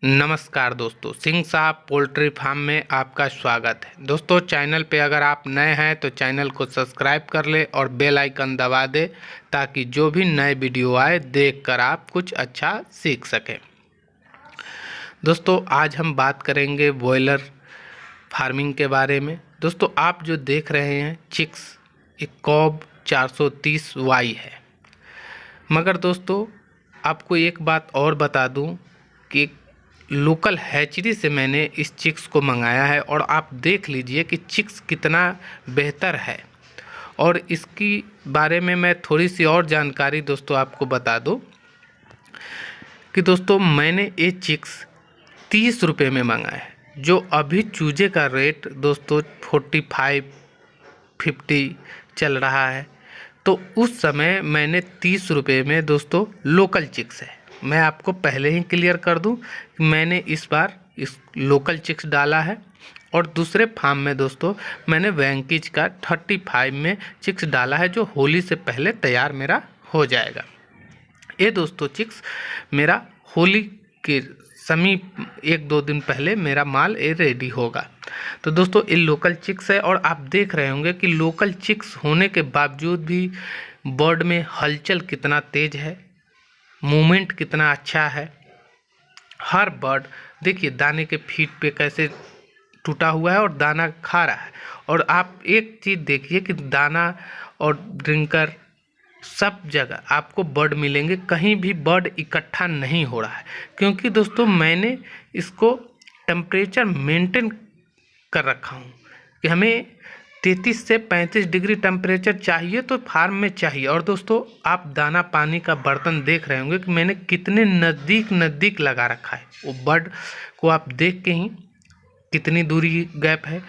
नमस्कार दोस्तों, सिंह साहब पोल्ट्री फार्म में आपका स्वागत है। दोस्तों, चैनल पे अगर आप नए हैं तो चैनल को सब्सक्राइब कर ले और बेल आइकन दबा दे ताकि जो भी नए वीडियो आए देखकर आप कुछ अच्छा सीख सकें। दोस्तों, आज हम बात करेंगे बॉयलर फार्मिंग के बारे में। दोस्तों, आप जो देख रहे हैं चिक्स एक कॉब 430Y है। मगर दोस्तों, आपको एक बात और बता दूं कि लोकल हैचरी से मैंने इस चिक्स को मंगाया है और आप देख लीजिए कि चिक्स कितना बेहतर है। और इसकी बारे में मैं थोड़ी सी और जानकारी दोस्तों आपको बता दूं कि दोस्तों मैंने ये चिक्स 30 रुपये में मंगाया है, जो अभी चूजे का रेट दोस्तों 45-50 चल रहा है। तो उस समय मैंने 30 रुपये में दोस्तों लोकल चिक्स है। मैं आपको पहले ही क्लियर कर दूं कि मैंने इस बार इस लोकल चिक्स डाला है और दूसरे फार्म में दोस्तों मैंने वेंकीज का 35 में चिक्स डाला है, जो होली से पहले तैयार मेरा हो जाएगा। ये दोस्तों चिक्स मेरा होली के समीप 1-2 दिन पहले मेरा माल ये रेडी होगा। तो दोस्तों ये लोकल चिक्स है और आप देख रहे होंगे कि लोकल चिक्स होने के बावजूद भी बर्ड में हलचल कितना तेज है, मूवमेंट कितना अच्छा है। हर बर्ड देखिए दाने के फीट पे कैसे टूटा हुआ है और दाना खा रहा है। और आप एक चीज़ देखिए कि दाना और ड्रिंकर सब जगह आपको बर्ड मिलेंगे, कहीं भी बर्ड इकट्ठा नहीं हो रहा है। क्योंकि दोस्तों मैंने इसको टेम्परेचर मेंटेन कर रखा हूँ कि हमें 33 से 35 डिग्री टेम्परेचर चाहिए तो फार्म में चाहिए। और दोस्तों आप दाना पानी का बर्तन देख रहे होंगे कि मैंने कितने नज़दीक लगा रखा है। वो बर्ड को आप देख के ही कितनी दूरी गैप है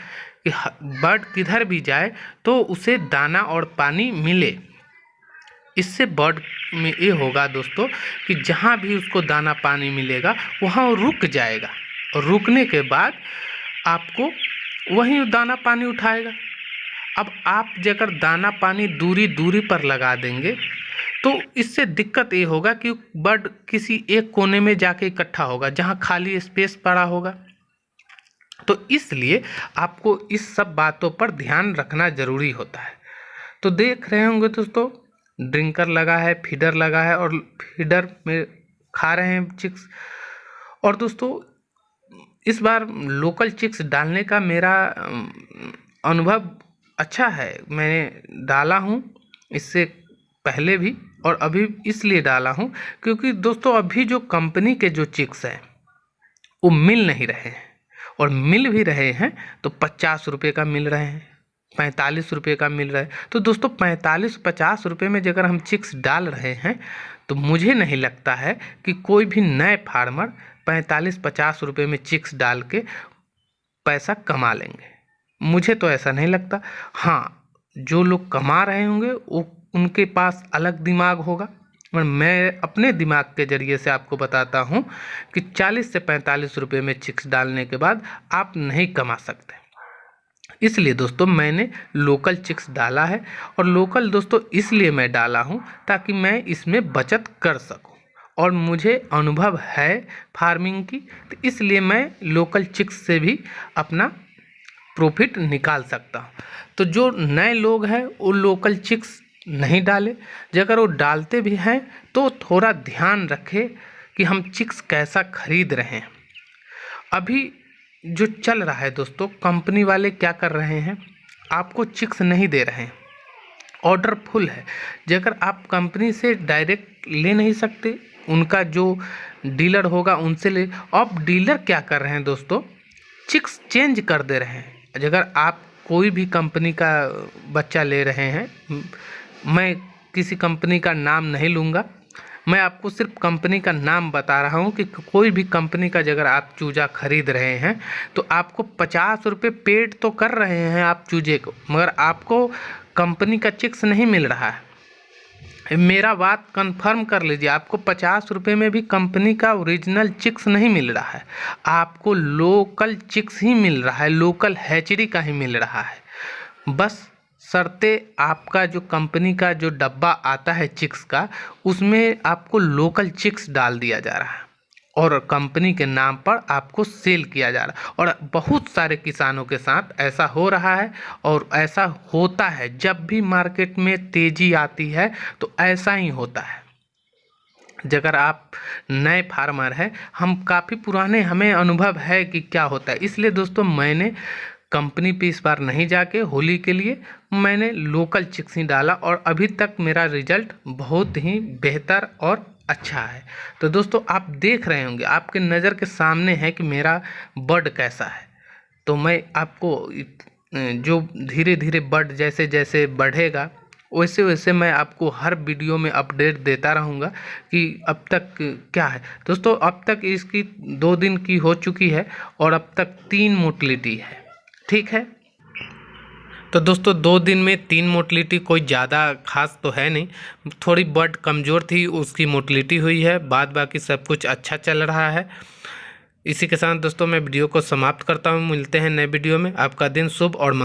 कि बर्ड किधर भी जाए तो उसे दाना और पानी मिले। इससे बर्ड में ये होगा दोस्तों कि जहाँ भी उसको दाना पानी मिलेगा वहाँ वो रुक जाएगा और रुकने के बाद आपको वहीं दाना पानी उठाएगा। अब आप अगर दाना पानी दूरी पर लगा देंगे तो इससे दिक्कत ये होगा कि बर्ड किसी एक कोने में जाके इकट्ठा होगा जहाँ खाली स्पेस पड़ा होगा। तो इसलिए आपको इस सब बातों पर ध्यान रखना ज़रूरी होता है। तो देख रहे होंगे दोस्तों ड्रिंकर लगा है, फीडर लगा है और फीडर में खा रहे हैं चिक्स। और दोस्तों इस बार लोकल चिक्स डालने का मेरा अनुभव अच्छा है। मैंने डाला हूँ इससे पहले भी और अभी इसलिए डाला हूँ क्योंकि दोस्तों अभी जो कंपनी के जो चिक्स हैं वो मिल नहीं रहे हैं, और मिल भी रहे हैं तो 50 रुपये का मिल रहे हैं, 45 रुपये का मिल रहा है। तो दोस्तों 45-50 रुपये में अगर हम चिक्स डाल रहे हैं तो मुझे नहीं लगता है कि कोई भी नए फार्मर 45-50 रुपये में चिक्स डाल के पैसा कमा लेंगे। मुझे तो ऐसा नहीं लगता। हाँ, जो लोग कमा रहे होंगे वो उनके पास अलग दिमाग होगा, पर मैं अपने दिमाग के ज़रिए से आपको बताता हूँ कि 40 से 45 रुपये में चिक्स डालने के बाद आप नहीं कमा सकते। इसलिए दोस्तों मैंने लोकल चिक्स डाला है। और लोकल दोस्तों इसलिए मैं डाला हूँ ताकि मैं इसमें बचत कर सकूँ और मुझे अनुभव है फार्मिंग की, तो इसलिए मैं लोकल चिक्स से भी अपना प्रॉफिट निकाल सकता हूँ। तो जो नए लोग हैं वो लोकल चिक्स नहीं डाले, अगर वो डालते भी हैं तो थोड़ा ध्यान रखें कि हम चिक्स कैसा खरीद रहे हैं। अभी जो चल रहा है दोस्तों, कंपनी वाले क्या कर रहे हैं, आपको चिक्स नहीं दे रहे हैं, ऑर्डर फुल है। अगर आप कंपनी से डायरेक्ट ले नहीं सकते, उनका जो डीलर होगा उनसे ले। अब डीलर क्या कर रहे हैं दोस्तों, चिक्स चेंज कर दे रहे हैं। अगर आप कोई भी कंपनी का बच्चा ले रहे हैं, मैं किसी कंपनी का नाम नहीं लूँगा, मैं आपको सिर्फ कंपनी का नाम बता रहा हूँ कि कोई भी कंपनी का अगर आप चूजा खरीद रहे हैं तो आपको 50 रुपये पेड तो कर रहे हैं आप चूजे को, मगर आपको कंपनी का चिक्स नहीं मिल रहा है। मेरा बात कंफर्म कर लीजिए, आपको 50 रुपये में भी कंपनी का ओरिजिनल चिक्स नहीं मिल रहा है, आपको लोकल चिक्स ही मिल रहा है, लोकल हैचरी का ही मिल रहा है। बस शर्ते आपका जो कंपनी का जो डब्बा आता है चिक्स का, उसमें आपको लोकल चिक्स डाल दिया जा रहा है और कंपनी के नाम पर आपको सेल किया जा रहा है। और बहुत सारे किसानों के साथ ऐसा हो रहा है और ऐसा होता है। जब भी मार्केट में तेज़ी आती है तो ऐसा ही होता है। अगर आप नए फार्मर हैं, हम काफ़ी पुराने, हमें अनुभव है कि क्या होता है। इसलिए दोस्तों मैंने कंपनी पे इस बार नहीं जाके होली के लिए मैंने लोकल चिक्स ही डाला और अभी तक मेरा रिजल्ट बहुत ही बेहतर और अच्छा है। तो दोस्तों आप देख रहे होंगे, आपके नज़र के सामने है कि मेरा बर्ड कैसा है। तो मैं आपको जो धीरे धीरे बर्ड जैसे जैसे बढ़ेगा वैसे वैसे मैं आपको हर वीडियो में अपडेट देता रहूँगा कि अब तक क्या है। दोस्तों अब तक इसकी 2 दिन की हो चुकी है और अब तक 3 मोटिलिटी है, ठीक है। तो दोस्तों 2 दिन में 3 मोटिलिटी कोई ज़्यादा खास तो है नहीं, थोड़ी बर्ड कमज़ोर थी उसकी मोटिलिटी हुई है, बाद बाकी सब कुछ अच्छा चल रहा है। इसी के साथ दोस्तों मैं वीडियो को समाप्त करता हूँ। मिलते हैं नए वीडियो में। आपका दिन शुभ और मंगल।